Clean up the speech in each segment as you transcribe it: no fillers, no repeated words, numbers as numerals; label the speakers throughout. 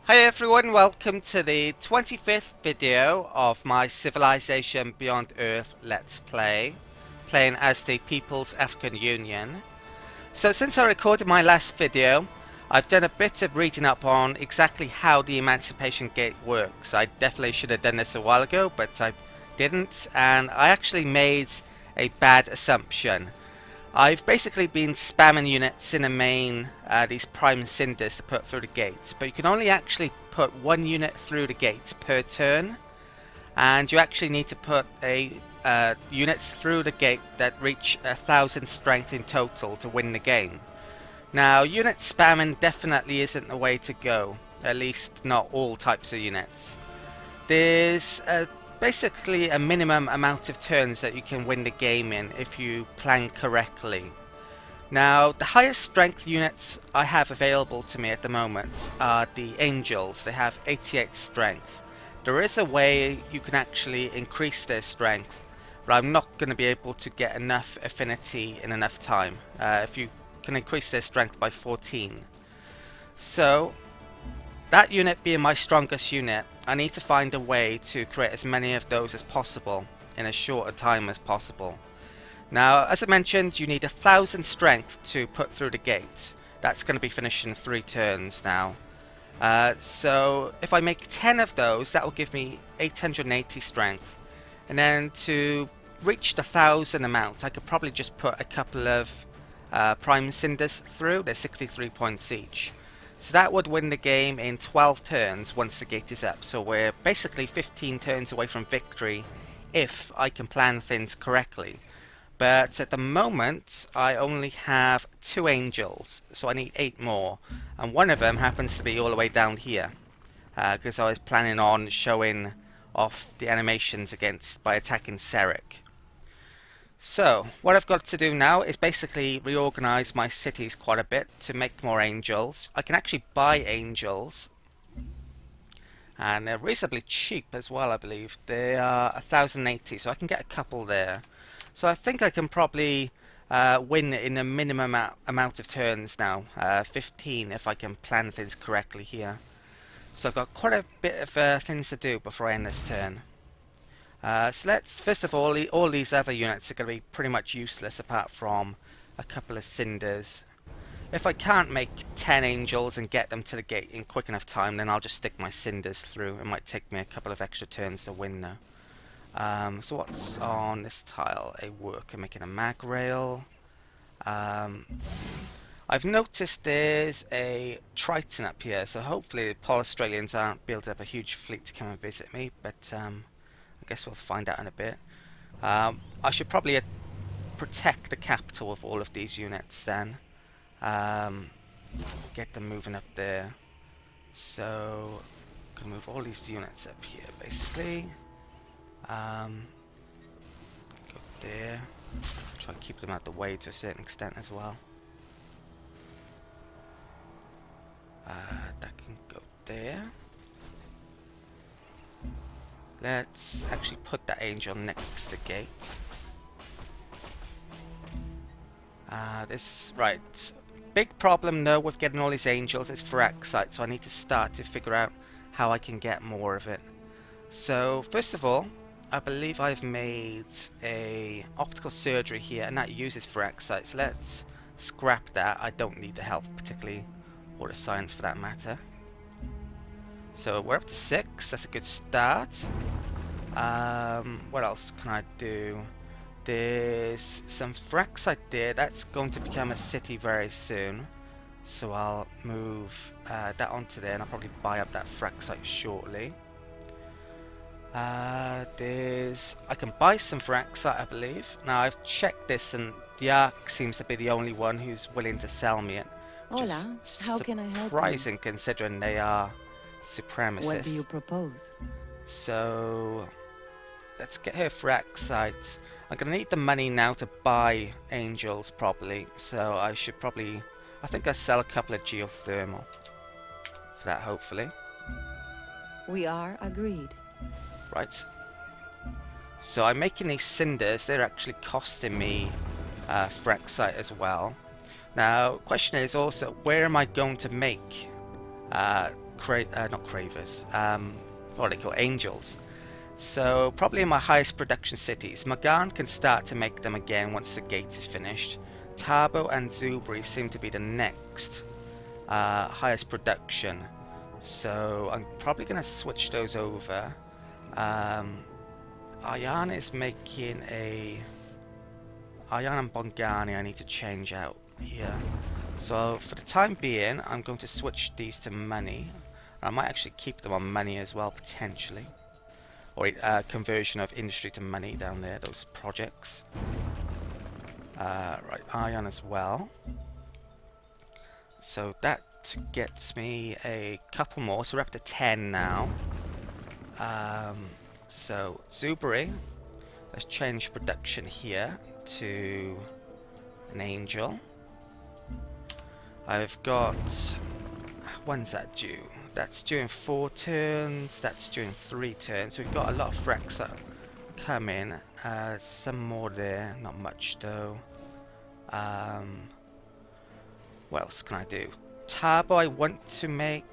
Speaker 1: Hi everyone, welcome to the 25th video of my Civilization Beyond Earth Let's Play, playing as the People's African Union. So since I recorded my last video, I've done a bit of reading up on exactly how the Emancipation Gate works. I definitely should have done this a while ago, but I didn't, and I actually made a bad assumption. I've basically been spamming units in the main, these prime cinders to put through the gate, but you can only actually put one unit through the gate per turn, and you actually need to put units through the gate that reach 1,000 strength in total to win the game. Now, unit spamming definitely isn't the way to go, at least not all types of units. There's basically a minimum amount of turns that you can win the game in if you plan correctly. Now, the highest strength units I have available to me at the moment are the Angels. They have 88 strength. There is a way you can actually increase their strength, but I'm not going to be able to get enough affinity in enough time. If you can increase their strength by 14. So, that unit being my strongest unit, I need to find a way to create as many of those as possible in as short a time as possible. Now, as I mentioned, you need 1,000 strength to put through the gate. That's going to be finished in 3 turns now. So if I make 10 of those, that will give me 880 strength. And then to reach the 1,000 amount, I could probably just put a couple of prime cinders through. They're 63 points each. So that would win the game in 12 turns once the gate is up. So we're basically 15 turns away from victory if I can plan things correctly. But at the moment, I only have 2 angels, so I need 8 more. And one of them happens to be all the way down here, because I was planning on showing off the animations by attacking Seric. So, what I've got to do now is basically reorganize my cities quite a bit to make more angels. I can actually buy angels, and they're reasonably cheap as well, I believe. They are 1,080, so I can get a couple there. So I think I can probably win in a minimum amount of turns now, 15 if I can plan things correctly here. So I've got quite a bit of things to do before I end this turn. So let's, first of all these other units are going to be pretty much useless apart from a couple of cinders. If I can't make 10 angels and get them to the gate in quick enough time, then I'll just stick my cinders through. It might take me a couple of extra turns to win though. So what's on this tile? A worker making a mag rail. I've noticed there's a Triton up here, so hopefully the Pole Australians aren't building up a huge fleet to come and visit me, but I guess we'll find out in a bit. I should probably protect the capital with all of these units then. Get them moving up there. So, I'm going to move all these units up here basically. Go there. Try and keep them out of the way to a certain extent as well. That can go there. Let's actually put that angel next to the gate. Right. Big problem though with getting all these angels is Phyrexites, so I need to start to figure out how I can get more of it. So, first of all, I believe I've made a optical surgery here, and that uses Phyrexites. Let's scrap that. I don't need the health particularly, or the science for that matter. So we're up to 6. That's a good start. What else can I do? There's some Phyrexites there. That's going to become a city very soon. So I'll move that onto there, and I'll probably buy up that Phyrexites shortly. I can buy some Phyrexites, I believe. Now I've checked this, and the Ark seems to be the only one who's willing to sell me it.
Speaker 2: Hola, how can I help you?
Speaker 1: Surprising considering they are supremacists.
Speaker 2: What do you propose?
Speaker 1: So let's get her Phyrexites. I'm gonna need the money now to buy angels probably. So I think I'll sell a couple of geothermal for that hopefully.
Speaker 2: We are agreed.
Speaker 1: Right. So I'm making these cinders. They're actually costing me Phyrexites as well. Now, question is also, where am I going to make not cravers, what are they called, angels. So probably in my highest production cities. Magan can start to make them again once the gate is finished. Tabo and Zubri seem to be the next highest production. So I'm probably going to switch those over. Ayan is making a... Ayan and Bongani I need to change out here. So for the time being, I'm going to switch these to money. I might actually keep them on money as well, potentially. Or conversion of industry to money down there, those projects. Right, Ion as well. So that gets me a couple more, so we're up to 10 now. So Zubri, let's change production here to an angel. I've got, when's that due? That's due in 4 turns, that's due in 3 turns. We've got a lot of Frex that come in. Some more there, not much though. What else can I do? Tabo, I want to make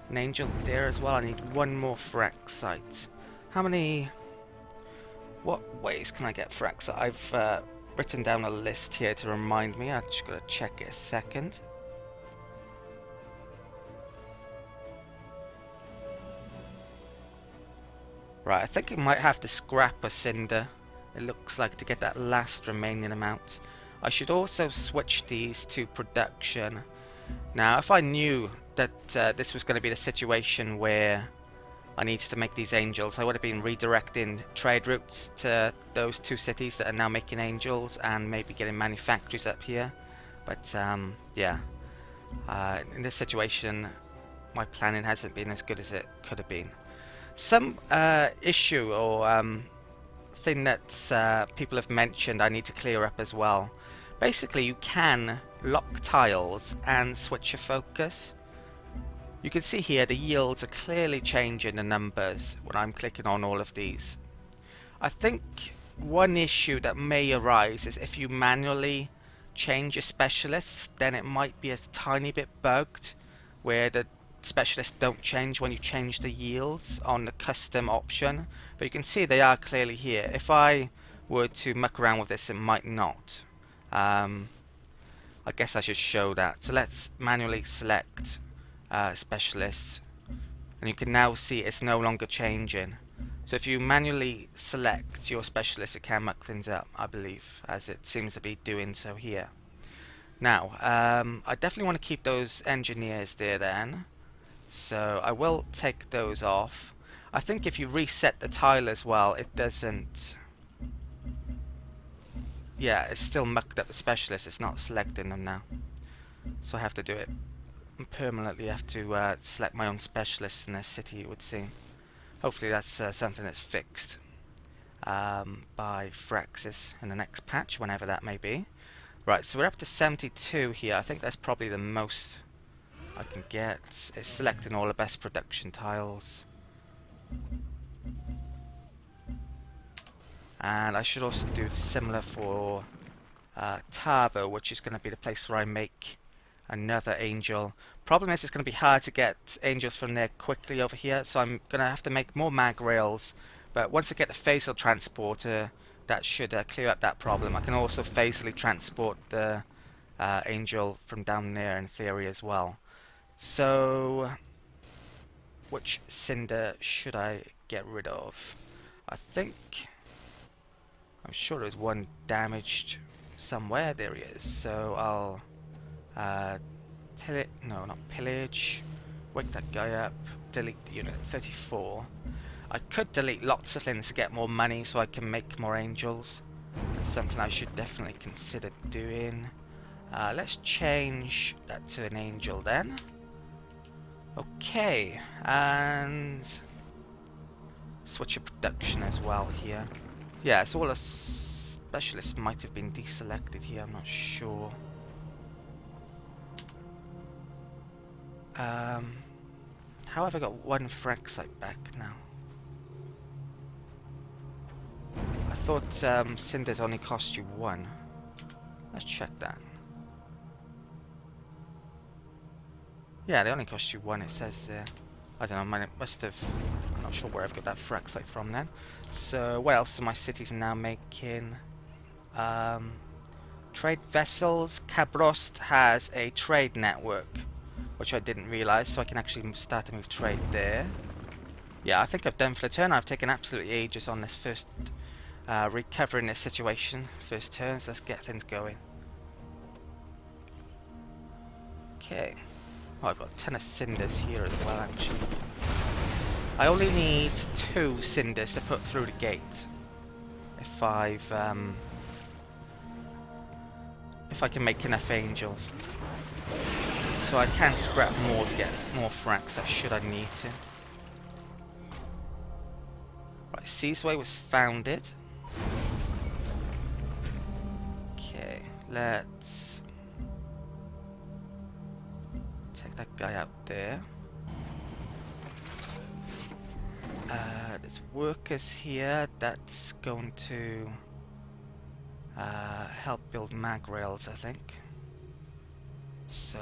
Speaker 1: an angel there as well. I need one more Fraxite. How many... What ways can I get Fraxite? I've written down a list here to remind me. I've just got to check it a second. Right, I think I might have to scrap a cinder, it looks like, to get that last remaining amount. I should also switch these to production. Now, if I knew that this was going to be the situation where I needed to make these angels, I would have been redirecting trade routes to those 2 cities that are now making angels and maybe getting manufactories up here. But yeah, in this situation, my planning hasn't been as good as it could have been. Some issue or thing that people have mentioned I need to clear up as well. Basically, you can lock tiles and switch your focus. You can see here the yields are clearly changing the numbers when I'm clicking on all of these. I think one issue that may arise is if you manually change your specialists, then it might be a tiny bit bugged where the specialists don't change when you change the yields on the custom option. But you can see they are clearly here. If I were to muck around with this, it might not. I guess I should show that. So let's manually select specialists, and you can now see it's no longer changing. So if you manually select your specialist, it can muck things up, I believe, as it seems to be doing so here. Now, I definitely want to keep those engineers there then, so I will take those off. I think if you reset the tile as well, it doesn't... Yeah, it's still mucked up the specialist, it's not selecting them now. So I have to do it permanently. I have to select my own specialist in this city, it would seem. Hopefully that's something that's fixed by Fraxis in the next patch, whenever that may be. Right, so we're up to 72 here. I think that's probably the most I can get. It's selecting all the best production tiles. And I should also do similar for Tabo, which is going to be the place where I make another angel. Problem is, it's going to be hard to get angels from there quickly over here, so I'm going to have to make more mag rails. But once I get the phasal transporter, that should clear up that problem. I can also phasally transport the angel from down there in theory as well. So, which cinder should I get rid of? I think... I'm sure there's one damaged somewhere. There he is. So I'll pillage, wake that guy up, delete the unit 34. I could delete lots of things to get more money so I can make more angels. That's something I should definitely consider doing. Let's change that to an angel then. Okay, and switch your production as well here. Yeah, so all the specialists might have been deselected here, I'm not sure. How have I got one Fraxite back now? I thought cinders only cost you 1. Let's check that. Yeah, they only cost you 1, it says there. I don't know, man, it must have... I'm not sure where I've got that fraxite from then. So, what else are my cities now making? Trade vessels. Cabrost has a trade network, which I didn't realise, so I can actually start to move trade there. Yeah, I think I've done for the turn. I've taken absolutely ages on this first... recovering this situation. First turn, so let's get things going. Okay. Oh, I've got a ton of cinders here as well, actually. I only need 2 cinders to put through the gate. If I can make enough angels. So I can scrap more to get more frax, should I need to. Right, Seasway was founded. Okay, let's take that guy out there. There's workers here. That's going to help build mag rails, I think. So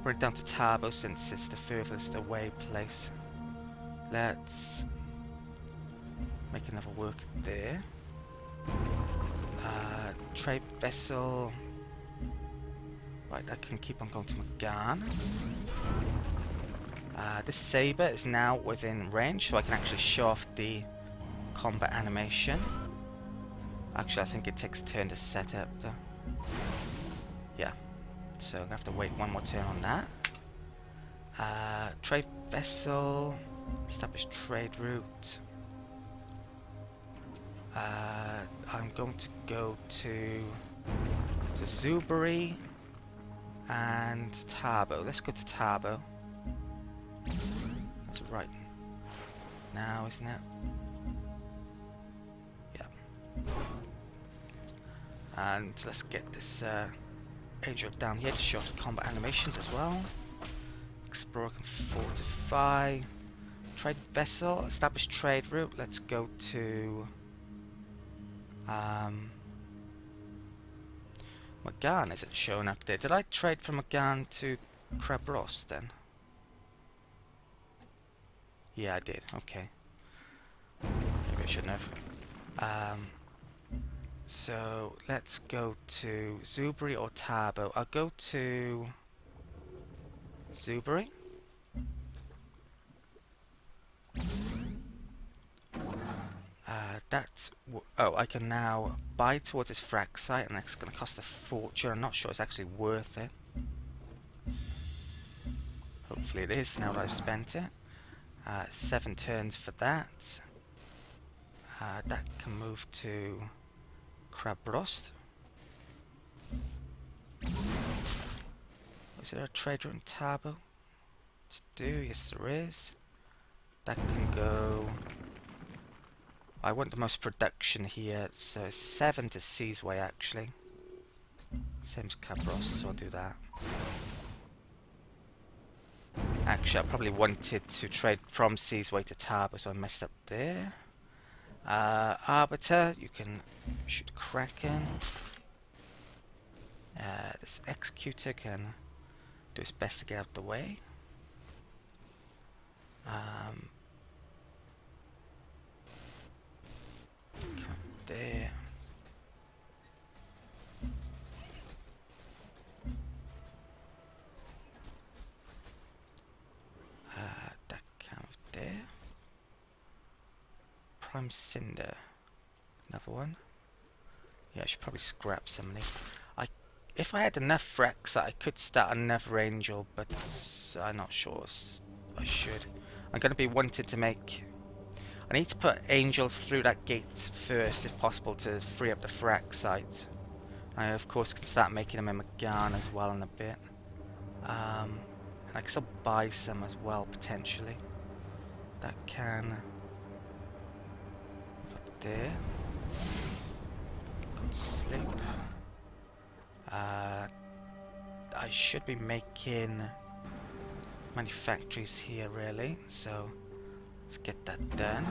Speaker 1: bring it down to Tabo since it's the furthest away place. Let's make another worker there. Trade vessel. Right, I can keep on going to Macsen. This saber is now within range, so I can actually show off the combat animation. Actually, I think it takes a turn to set up, though. Yeah, so I'm gonna have to wait 1 more turn on that. Trade vessel, establish trade route. I'm going to go to Zuberi and Tabo. Let's go to Tabo. That's right now, isn't it? Yeah. And let's get this angel down here to show off the combat animations as well. Explorer can fortify. Trade vessel, establish trade route. Let's go to Macsen. Is it showing up there? Did I trade from Macsen to Cabrost then? Yeah, I did. Okay. Maybe I shouldn't have. So let's go to Zuberi or Tabo. I'll go to Zuberi. Oh, I can now buy towards this fraxite, and that's going to cost a fortune. I'm not sure it's actually worth it. Hopefully it is now that I've spent it. 7 turns for that. That can move to Cabrost. Is there a trader in Tabo? Yes there is. That can go... I want the most production here, so 7 to Seasway actually. Same as Cabrost, so I'll do that. Actually, I probably wanted to trade from Seasway to Tabo, so I messed up there. Arbiter, you can shoot Kraken. This Executor can do his best to get out of the way. Come there. That count there. Prime Cinder. Another one. Yeah, I should probably scrap some of these. If I had enough frax, I could start another angel, but I'm not sure I should. I'm going to be wanted to make... I need to put angels through that gate first, if possible, to free up the fraxite. I, of course, can start making them in Macsen as well in a bit. And I can still buy some as well, potentially. That can... move up there. Go to sleep. I should be making manufactories here, really, so let's get that done.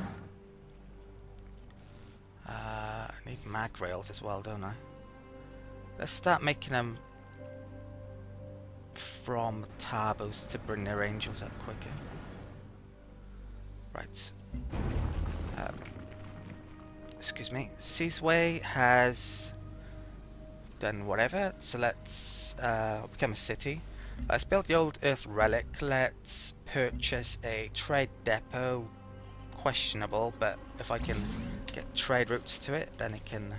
Speaker 1: I need mag rails as well, don't I? Let's start making them from Tarbos to bring their angels up quicker. Right. Excuse me. Seasway has done whatever, so let's become a city. Let's build the old Earth relic. Let's purchase a trade depot. Questionable, but if I can get trade routes to it, then it can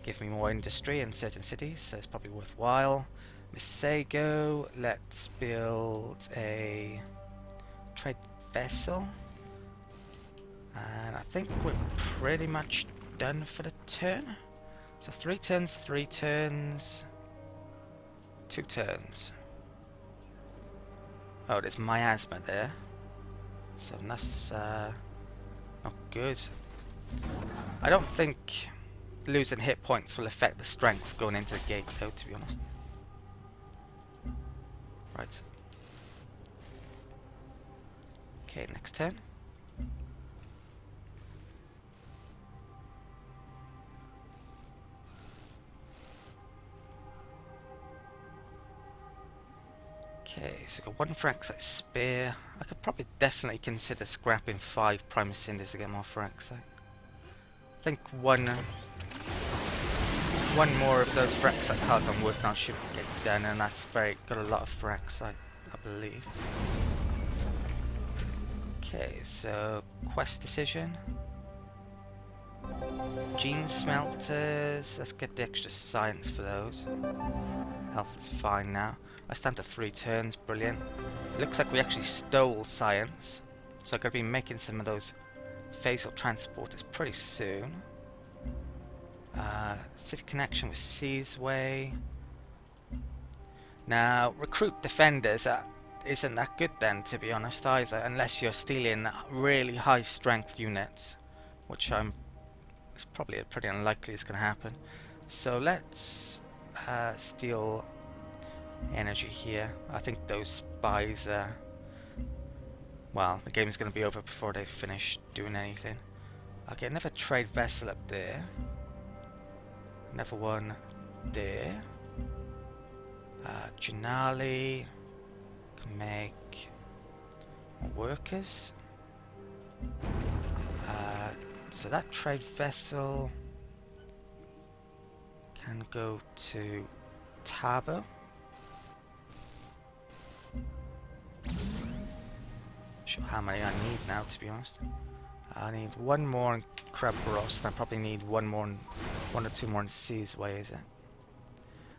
Speaker 1: give me more industry in certain cities, so it's probably worthwhile. Misego, let's build a trade vessel. And I think we're pretty much done for the turn. So 3 turns, 3 turns, 2 turns. Oh, there's miasma there. So that's not good. I don't think losing hit points will affect the strength going into the gate though, to be honest. Right. Okay, next turn. Okay, so we've got 1 Fraxite spear. I could probably definitely consider scrapping 5 Primus Cinders to get more Fraxite. I think one more of those Fraxite tiles I'm working on should get done, and that's got a lot of Fraxite, I believe. Okay, so quest decision. Gene smelters. Let's get the extra science for those. Health is fine now. Let's stand to 3 turns, brilliant. Looks like we actually stole science, so I'm going to be making some of those phasal transporters pretty soon. City connection with Seasway. Now, recruit defenders isn't that good then, to be honest, either, unless you're stealing really high strength units, which it's probably pretty unlikely it's going to happen. So let's steal energy here. I think those spies well, the game's going to be over before they finish doing anything. I'll get another trade vessel up there, another one there. Janali can make more workers. So that trade vessel can go to Tabo. Sure how many I need now, to be honest. I need 1 more in Krabrost. I probably need 1 or 2 more in Seasway, is it?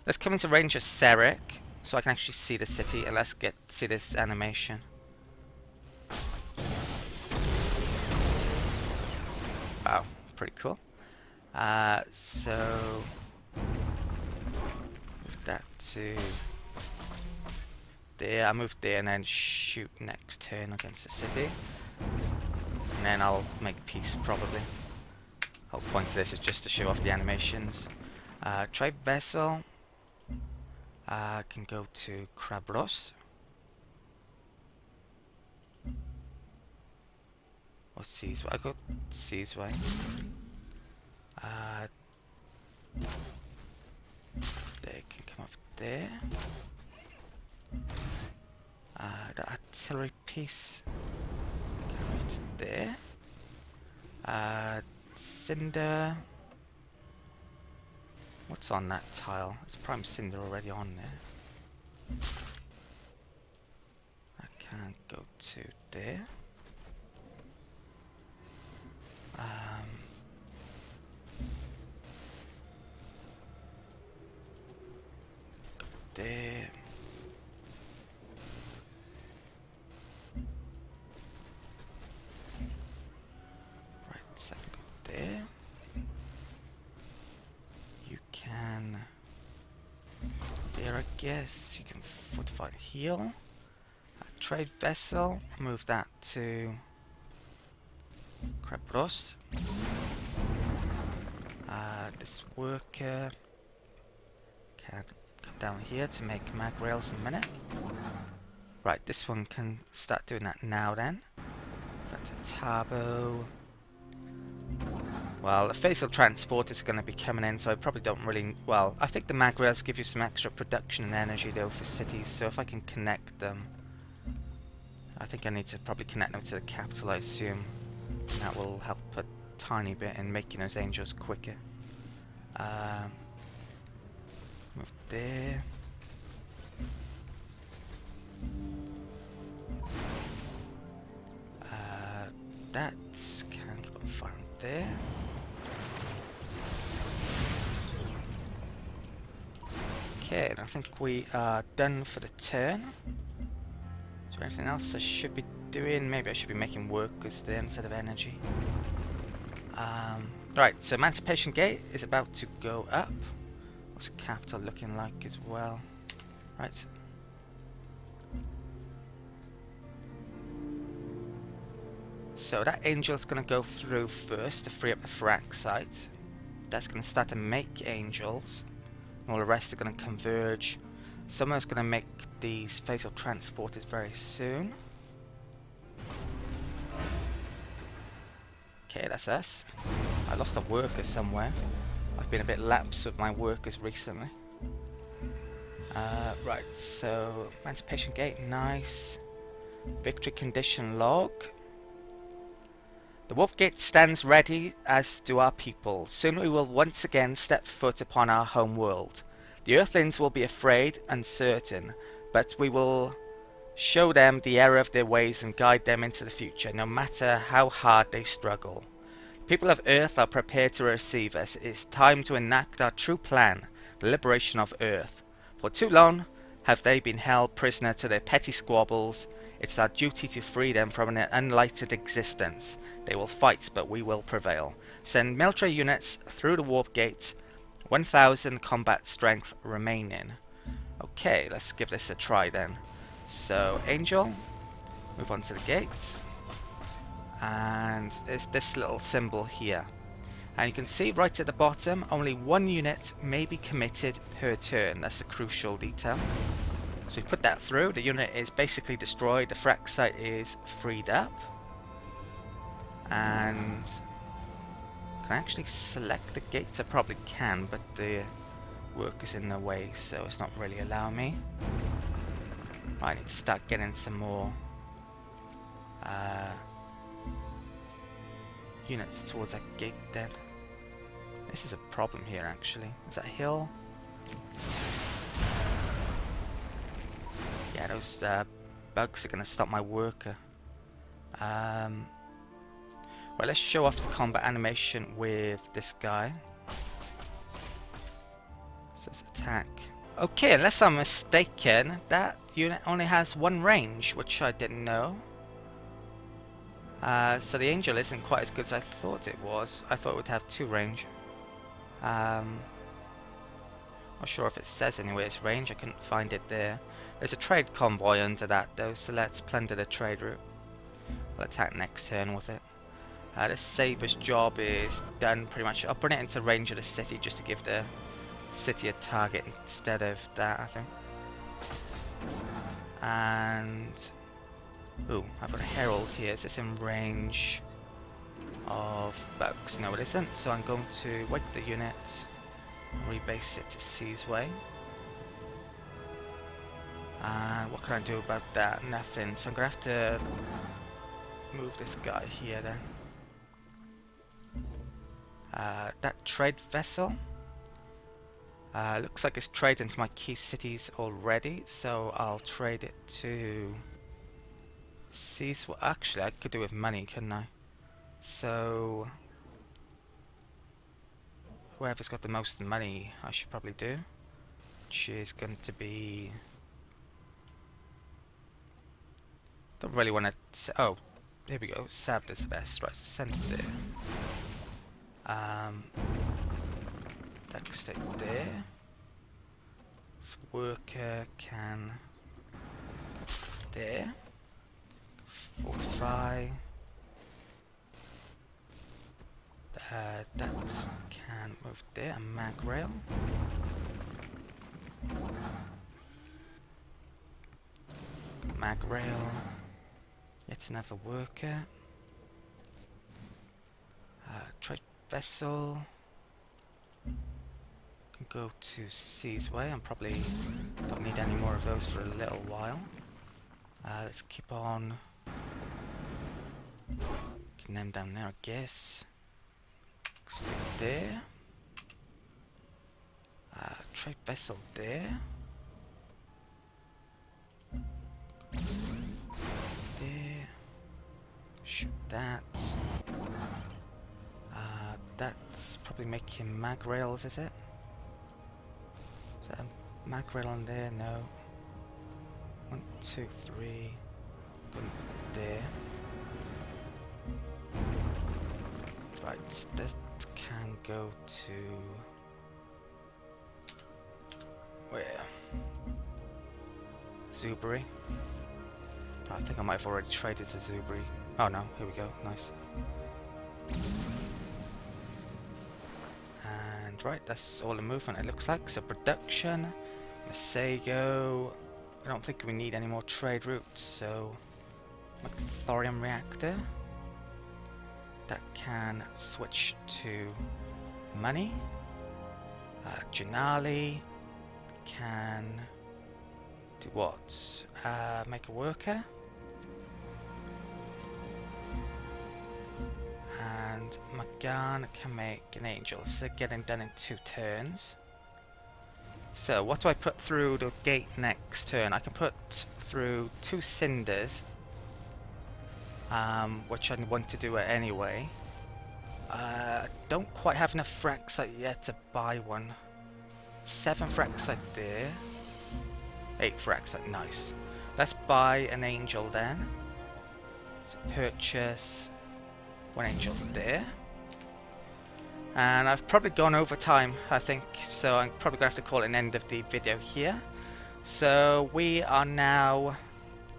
Speaker 1: Let's come into range of Seric, so I can actually see the city, and let's see this animation. Wow, pretty cool. So move that to there. I move there and then shoot next turn against the city, and then I'll make peace probably. Whole point of this is just to show off the animations. Trade vessel can go to Krabros. Or Seasway. I got Seasway. They can come up there. The artillery piece can move to there. Cinder. What's on that tile? It's prime cinder already on there. I can't go to there. There. Right, so I can go there. You can there, I guess. You can fortify and heal. Trade vessel. Move that to Krabros. This worker can come down here to make mag rails in a minute. Right, this one can start doing that now then. Back to Tabo. Well, the phasal transporters are going to be coming in, so I probably don't really... Well, I think the mag rails give you some extra production and energy, though, for cities, so if I can connect them... I think I need to probably connect them to the capital, I assume. And that will help a tiny bit in making those angels quicker. Move there. That's... Can keep on firing there. Okay, and I think we are done for the turn. Is there anything else I should be doing? Maybe I should be making workers there instead of energy. Right, so Emancipation Gate is about to go up. What's the capital looking like as well? Right. So that angel's going to go through first to free up the frac site. That's going to start to make angels. And all the rest are going to converge. Someone's going to make these phasal transporters very soon. Okay, that's us. I lost a worker somewhere. I've been a bit lapsed with my workers recently. Right, so Emancipation Gate, nice. Victory condition log. The Wolf Gate stands ready, as do our people. Soon we will once again step foot upon our home world. The Earthlings will be afraid, uncertain, but we will show them the error of their ways and guide them into the future, no matter how hard they struggle. People of Earth are prepared to receive us. It is time to enact our true plan, the liberation of Earth. For too long have they been held prisoner to their petty squabbles. It's our duty to free them from an unlighted existence. They will fight, but we will prevail. Send military units through the Warp Gate. 1,000 combat strength remaining. Okay, let's give this a try then. So, Angel, move on to the gate. And there's this little symbol here. And you can see right at the bottom, only one unit may be committed per turn. That's a crucial detail. So we put that through. The unit is basically destroyed. The frac site is freed up. And can I actually select the gates? I probably can, but the work is in the way, so it's not really allowing me. I need to start getting some more units towards that gate then. This is a problem here actually. Is that a hill? Yeah, those bugs are going to stop my worker. Well, let's show off the combat animation with this guy. So let's attack. Okay, unless I'm mistaken, that unit only has one range, which I didn't know. So the angel isn't quite as good as I thought it was. I thought it would have 2 range. Not sure if it says anywhere its range. I couldn't find it there. There's a trade convoy under that though, so let's plunder the trade route. We'll attack next turn with it. This Saber's job is done pretty much. I'll bring it into range of the city just to give the city a target instead of that, I think. And ooh, I've got a herald here. Is this in range of bugs? No, it isn't. So I'm going to wake the unit, rebase it to Sea's Way. And what can I do about that? Nothing. So I'm gonna have to move this guy here then. That trade vessel looks like it's traded into my key cities already, so I'll trade it to Sea's. Well, actually, I could do with money, couldn't I? So whoever's got the most money, I should probably do, which is going to be. Don't really want to. Oh, here we go. Sabda's the best. Right, so send it there. That can stay there. This worker can go there. Fortify. That can move there. A mag rail. Mag rail. Yet another worker. Trade vessel. Can go to Sea's Way. I'm probably don't need any more of those for a little while. Let's keep on. Getting them down there, I guess. Stay there. Trade vessel there. There. Shoot that. That's probably making mag rails, is it? Is that a mag rail on there? No. 1, 2, 3. Go there. Right, that can go to where? Zubury. I think I might have already traded to Zubury. Oh no, here we go, nice. And right, that's all the movement it looks like. So production, Masego. I don't think we need any more trade routes, so thorium reactor. That can switch to money. Janali can do what? Make a worker. And Magan can make an angel. So getting done in 2 turns. So what do I put through the gate next turn? I can put through 2 cinders. Which I want to do it anyway. Don't quite have enough fraxite yet to buy one. 7 fraxite there. 8 fraxite, nice. Let's buy an angel then. So purchase 1 angel there. And I've probably gone over time, I think, so I'm probably going to have to call it an end of the video here. So we are now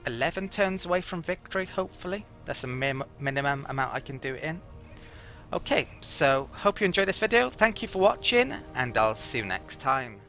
Speaker 1: 11 turns away from victory, hopefully. That's the minimum amount I can do it in. Okay, so hope you enjoyed this video. Thank you for watching, and I'll see you next time.